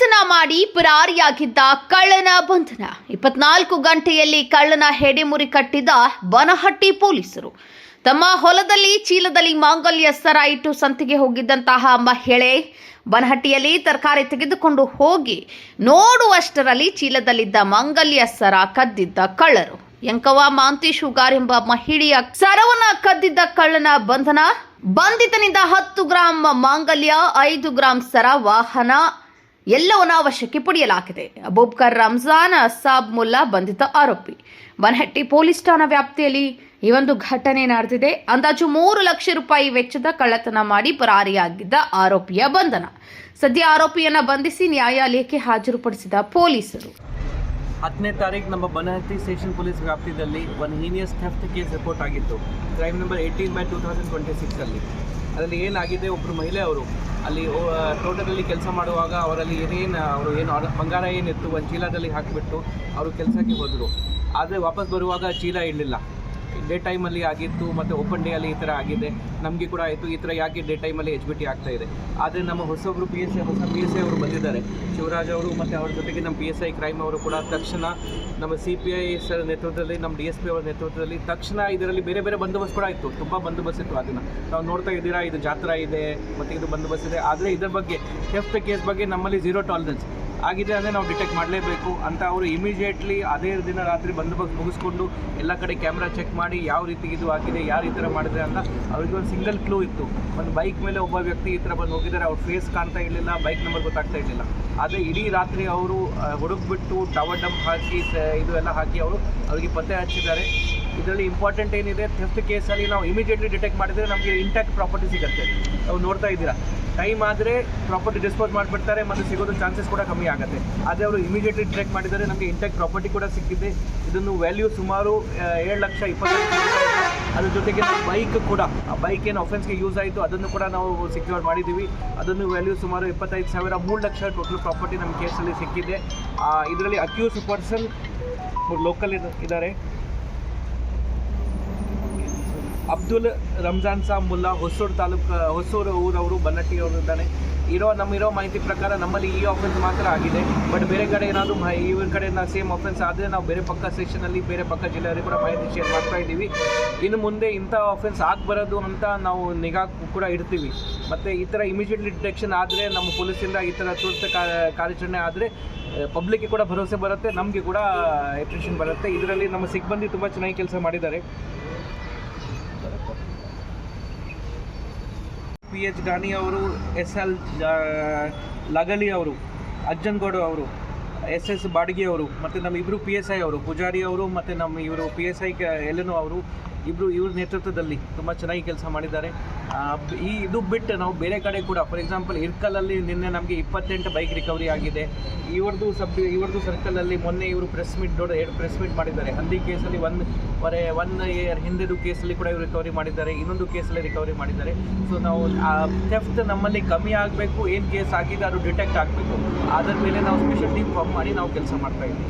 ಕಳ್ಳತನ ಮಾಡಿ ಪರಾರಿಯಾಗಿದ್ದ ಕಳ್ಳನ ಬಂಧನ. 24 ಗಂಟೆಯಲ್ಲಿ ಕಳ್ಳನ ಹೆಡೆಮುರಿ ಕಟ್ಟಿದ ಬನಹಟ್ಟಿ ಪೊಲೀಸರು. ತಮ್ಮ ಹೊಲದಲ್ಲಿ ಚೀಲದಲ್ಲಿ ಮಾಂಗಲ್ಯ ಸರ ಇಟ್ಟು ಸಂತೆಗೆ ಹೋಗಿದ್ದಂತಹ ಮಹಿಳೆ ಬನಹಟ್ಟಿಯಲ್ಲಿ ತರಕಾರಿ ತೆಗೆದುಕೊಂಡು ಹೋಗಿ ನೋಡುವಷ್ಟರಲ್ಲಿ ಚೀಲದಲ್ಲಿದ್ದ ಮಾಂಗಲ್ಯ ಸರ ಕದ್ದಿದ್ದ ಕಳ್ಳರು. ಯಂಕವ ಮಾಂತೇಶ್ ಹುಗಾರ್ ಎಂಬ ಮಹಿಳೆಯ ಸರವನ್ನ ಕದ್ದಿದ್ದ ಕಳ್ಳನ ಬಂಧನ. ಬಂಧಿತನಿಂದ 10 ಗ್ರಾಂ ಮಾಂಗಲ್ಯ, 5 ಗ್ರಾಂ ಸರ, ವಾಹನ ಎಲ್ಲವನ್ನ ವಶಕ್ಕೆ ಪಡೆಯಲಾಗಿದೆ. ಅಬೂಬಕರ್ ರಂಜಾನ್ ಅಸಾಬ್ ಮುಲ್ಲಾ ಬಂಧಿತ ಆರೋಪಿ. ಬನಹಟ್ಟಿ ಪೊಲೀಸ್ ಠಾಣಾ ವ್ಯಾಪ್ತಿಯಲ್ಲಿ ಈ ಒಂದು ಘಟನೆ ನಡೆದಿದೆ. ಅಂದಾಜು 3 ಲಕ್ಷ ರೂಪಾಯಿ ವೆಚ್ಚದ ಕಳ್ಳತನ ಮಾಡಿ ಪರಾರಿಯಾಗಿದ್ದ ಆರೋಪಿಯ ಬಂಧನ. ಸದ್ಯ ಆರೋಪಿಯನ್ನ ಬಂಧಿಸಿ ನ್ಯಾಯಾಲಯಕ್ಕೆ ಹಾಜರುಪಡಿಸಿದ ಪೊಲೀಸರು. 10ನೇ ತಾರೀಕು ನಮ್ಮ ಬನಹಟ್ಟಿ ಸ್ಟೇಷನ್ ಪೊಲೀಸ್ ವ್ಯಾಪ್ತಿಯಲ್ಲಿ ಒಂದು ಹೀನಿಯಸ್ ಥೆಫ್ಟ್ ಕೇಸ್ ರಿಪೋರ್ಟ್ ಆಗಿತ್ತು. ಕ್ರೈಮ್ ನಂಬರ್ 18/2026 ಅಲ್ಲಿ. ಅದರಲ್ಲಿ ಏನಾಗಿದೆ, ಒಬ್ಬರು ಮಹಿಳೆ ಅವರು ಅಲ್ಲಿ ತೋಟದಲ್ಲಿ ಕೆಲಸ ಮಾಡುವಾಗ ಅವರಲ್ಲಿ ಏನು ಬಂಗಾರ ಏನಿತ್ತು ಒಂದು ಚೀಲದಲ್ಲಿ ಹಾಕಿಬಿಟ್ಟು ಅವರು ಕೆಲಸಕ್ಕೆ ಹೋದರು. ಆದರೆ ವಾಪಸ್ ಬರುವಾಗ ಚೀಲ ಇರಲಿಲ್ಲ. ಡೇ ಟೈಮಲ್ಲಿ ಆಗಿತ್ತು ಮತ್ತು ಓಪನ್ ಡೇ ಅಲ್ಲಿ ಈ ಥರ ಆಗಿದೆ. ನಮಗೆ ಕೂಡ ಆಯಿತು ಈ ಥರ ಯಾಕೆ ಡೇ ಟೈಮಲ್ಲಿ HBT ಆಗ್ತಾ ಇದೆ. ಆದರೆ ನಮ್ಮ ಹೊಸ PSI ಅವರು ಬಂದಿದ್ದಾರೆ, ಶಿವರಾಜ್ ಅವರು, ಮತ್ತು ಅವ್ರ ಜೊತೆಗೆ ನಮ್ಮ PSI ಕ್ರೈಮ್ ಅವರು ಕೂಡ ತಕ್ಷಣ ನಮ್ಮ CPI ಸರ್ ನೇತೃತ್ವದಲ್ಲಿ, ನಮ್ಮ DSP ಅವರ ನೇತೃತ್ವದಲ್ಲಿ ತಕ್ಷಣ ಇದರಲ್ಲಿ ಬೇರೆ ಬೇರೆ ಬಂದೋಬಸ್ತ್ ಕೂಡ ಇತ್ತು. ತುಂಬ ಬಂದೋಬಸ್ತ್ ಇತ್ತು. ಅದನ್ನು ನಾವು ನೋಡ್ತಾ ಇದ್ದೀರಾ, ಇದು ಜಾತ್ರಾ ಇದೆ ಮತ್ತು ಇದು ಬಂದೋಬಸ್ತ್ ಇದೆ. ಆದರೆ ಇದರ ಬಗ್ಗೆ ಥೆಫ್ಟ್ ಕೇಸ್ ಬಗ್ಗೆ ನಮ್ಮಲ್ಲಿ 0 ಟಾಲರೆನ್ಸ್ ಆಗಿದೆ ಅಂದರೆ ನಾವು ಡಿಟೆಕ್ಟ್ ಮಾಡಲೇಬೇಕು ಅಂತ ಅವರು ಇಮಿಡಿಯೇಟ್ಲಿ ಅದೇ ದಿನ ರಾತ್ರಿ ಬಂದೋಬಸ್ತ್ ಮುಗಿಸ್ಕೊಂಡು ಎಲ್ಲ ಕಡೆ ಕ್ಯಾಮ್ರಾ ಚೆಕ್ ಮಾಡಿ ಯಾವ ರೀತಿ ಇದು ಆಗಿದೆ, ಯಾರು ಈ ಥರ ಮಾಡಿದ್ರೆ ಅಂತ ಅವ್ರಿಗೆ ಒಂದು ಸಿಂಗಲ್ ಕ್ಲೂ ಇತ್ತು. ಒಂದು ಬೈಕ್ ಮೇಲೆ ಒಬ್ಬ ವ್ಯಕ್ತಿ ಈ ಥರ ಬಂದು ಹೋಗಿದ್ದಾರೆ, ಅವ್ರ ಫೇಸ್ ಕಾಣ್ತಾ ಇರಲಿಲ್ಲ, ಬೈಕ್ ನಂಬರ್ ಗೊತ್ತಾಗ್ತಾ ಇರಲಿಲ್ಲ. ಆದರೆ ಇಡೀ ರಾತ್ರಿ ಅವರು ಹುಡುಕ್ಬಿಟ್ಟು ಟವರ್ ಡಂಪ್ ಹಾಕಿ ಇದು ಎಲ್ಲ ಹಾಕಿ ಅವರಿಗೆ ಪತ್ತೆ ಹಚ್ಚಿದ್ದಾರೆ. ಇದರಲ್ಲಿ ಇಂಪಾರ್ಟೆಂಟ್ ಏನಿದೆ, ಥೆಫ್ಟ್ ಕೇಸಲ್ಲಿ ನಾವು ಇಮಿಡಿಯೇಟ್ಲಿ ಡಿಟೆಕ್ಟ್ ಮಾಡಿದರೆ ನಮಗೆ ಇಂಟ್ಯಾಕ್ಟ್ ಪ್ರಾಪರ್ಟಿ ಸಿಗುತ್ತೆ. ನಾವು ನೋಡ್ತಾ ಇದ್ದೀರಾ, ಟೈಮ್ ಆದರೆ ಪ್ರಾಪರ್ಟಿ ಡಿಸ್ಪೋಸ್ ಮಾಡಿಬಿಡ್ತಾರೆ ಮತ್ತು ಸಿಗೋದು ಚಾನ್ಸಸ್ ಕೂಡ ಕಮ್ಮಿ ಆಗುತ್ತೆ. ಆದರೆ ಅವರು ಇಮಿಡಿಯೇಟ್ಲಿ ಡಿಟೆಕ್ಟ್ ಮಾಡಿದರೆ ನಮಗೆ ಇಂಟ್ಯಾಕ್ಟ್ ಪ್ರಾಪರ್ಟಿ ಕೂಡ ಸಿಕ್ಕಿದೆ. ಇದನ್ನು ವ್ಯಾಲ್ಯೂ ಸುಮಾರು 7,25,000. ಅದ್ರ ಜೊತೆಗೆ ಬೈಕ್ ಕೂಡ, ಆ ಬೈಕ್ ಏನು ಅಫೆನ್ಸ್ಗೆ ಯೂಸ್ ಆಯಿತು ಅದನ್ನು ಕೂಡ ನಾವು ಸೆಕ್ಯೂರ್ ಮಾಡಿದ್ದೀವಿ. ಅದನ್ನು ವ್ಯಾಲ್ಯೂ ಸುಮಾರು 25,000, 3 ಲಕ್ಷ ಟೋಟಲ್ ಪ್ರಾಪರ್ಟಿ ನಮ್ಮ ಕೇಸಲ್ಲಿ ಸಿಕ್ಕಿದೆ. ಇದರಲ್ಲಿ ಅಕ್ಯೂಸ್ ಪರ್ಸನ್ ಲೋಕಲ್ ಇದ್ದಾರೆ, ಅಬ್ದುಲ್ ರಂಜಾನ್ ಸಾಬ್ ಮುಲ್ಲಾ, ಹೊಸೂರು ಊರವರು, ಬನ್ನಟ್ಟಿ ಅವರು ಇದ್ದಾನೆ. ನಮ್ಮಿರೋ ಮಾಹಿತಿ ಪ್ರಕಾರ ನಮ್ಮಲ್ಲಿ ಈ ಆಫೆನ್ಸ್ ಮಾತ್ರ ಆಗಿದೆ. ಬಟ್ ಬೇರೆ ಕಡೆ ಏನಾದರೂ ಇವ್ರ ಕಡೆ ಸೇಮ್ ಆಫೆನ್ಸ್ ಆದರೆ ನಾವು ಬೇರೆ ಪಕ್ಕ ಸೆಕ್ಷನಲ್ಲಿ, ಬೇರೆ ಪಕ್ಕ ಜಿಲ್ಲೆಯವರಿಗೆ ಕೂಡ ಮಾಹಿತಿ ಶೇರ್ ಮಾಡ್ತಾ ಇದ್ದೀವಿ. ಇನ್ನು ಮುಂದೆ ಇಂಥ ಆಫೆನ್ಸ್ ಆಗಬಾರದು ಅಂತ ನಾವು ನಿಗಾ ಕೂಡ ಇಡ್ತೀವಿ. ಮತ್ತು ಈ ಥರ ಇಮಿಡಿಯೇಟ್ಲಿ ಡಿಟೆಕ್ಷನ್ ಆದರೆ ನಮ್ಮ ಪೊಲೀಸಿಂದ ಈ ಥರ ತುರ್ತು ಕಾರ್ಯಾಚರಣೆ ಆದರೆ ಪಬ್ಲಿಕ್ಗೆ ಕೂಡ ಭರವಸೆ ಬರುತ್ತೆ, ನಮಗೆ ಕೂಡ ಅಪ್ರಿಷಿಯೇಷನ್ ಬರುತ್ತೆ. ಇದರಲ್ಲಿ ನಮ್ಮ ಸಿಬ್ಬಂದಿ ತುಂಬ ಚೆನ್ನಾಗಿ ಕೆಲಸ ಮಾಡಿದ್ದಾರೆ. PH ಗಾನಿ ಅವರು, SL ಲಗಲಿ ಅವರು, ಅಜ್ಜನಗೌಡ ಅವರು, SS ಬಾಡ್ಗಿ ಅವರು, ಮತ್ತು ನಮ್ಮ ಇಬ್ಬರು PSI ಅವರು, ಪೂಜಾರಿ ಅವರು, ಮತ್ತು ನಮ್ಮ ಇವರು PSI ಎಲ್ಲನೂ ಅವರು ಇವ್ರ ನೇತೃತ್ವದಲ್ಲಿ ತುಂಬ ಚೆನ್ನಾಗಿ ಕೆಲಸ ಮಾಡಿದ್ದಾರೆ. ಇದು ಬಿಟ್ಟು ನಾವು ಬೇರೆ ಕಡೆ ಕೂಡ, ಫಾರ್ ಎಕ್ಸಾಂಪಲ್ ಇರ್ಕಲಲ್ಲಿ ನಿನ್ನೆ ನಮಗೆ 28 ಬೈಕ್ ರಿಕವರಿ ಆಗಿದೆ. ಇವ್ರದ್ದು ಸರ್ಕಲಲ್ಲಿ ಮೊನ್ನೆ ಇವರು ದೊಡ್ಡ 2 ಪ್ರೆಸ್ ಮೀಟ್ ಮಾಡಿದ್ದಾರೆ. ಹಂದಿ ಕೇಸಲ್ಲಿ 1 ಇಯರ್ ಹಿಂದೆದು ಕೇಸಲ್ಲಿ ಕೂಡ ಇವರು ರಿಕವರಿ ಮಾಡಿದ್ದಾರೆ, ಇನ್ನೊಂದು ಕೇಸಲ್ಲಿ ರಿಕವರಿ ಮಾಡಿದ್ದಾರೆ. ಸೊ ನಾವು ಥೆಫ್ಟ್ ನಮ್ಮಲ್ಲಿ ಕಮ್ಮಿ ಆಗಬೇಕು, ಏನು ಕೇಸ್ ಆಗಿದೆ ಅದು ಡಿಟೆಕ್ಟ್ ಆಗಬೇಕು. ಅದರ ಮೇಲೆ ನಾವು ಸ್ಪೆಷಲ್ ಟೀಮ್ ಫಾರ್ಮ್ ಮಾಡಿ ನಾವು ಕೆಲಸ ಮಾಡ್ತಾ ಇದ್ದೀವಿ.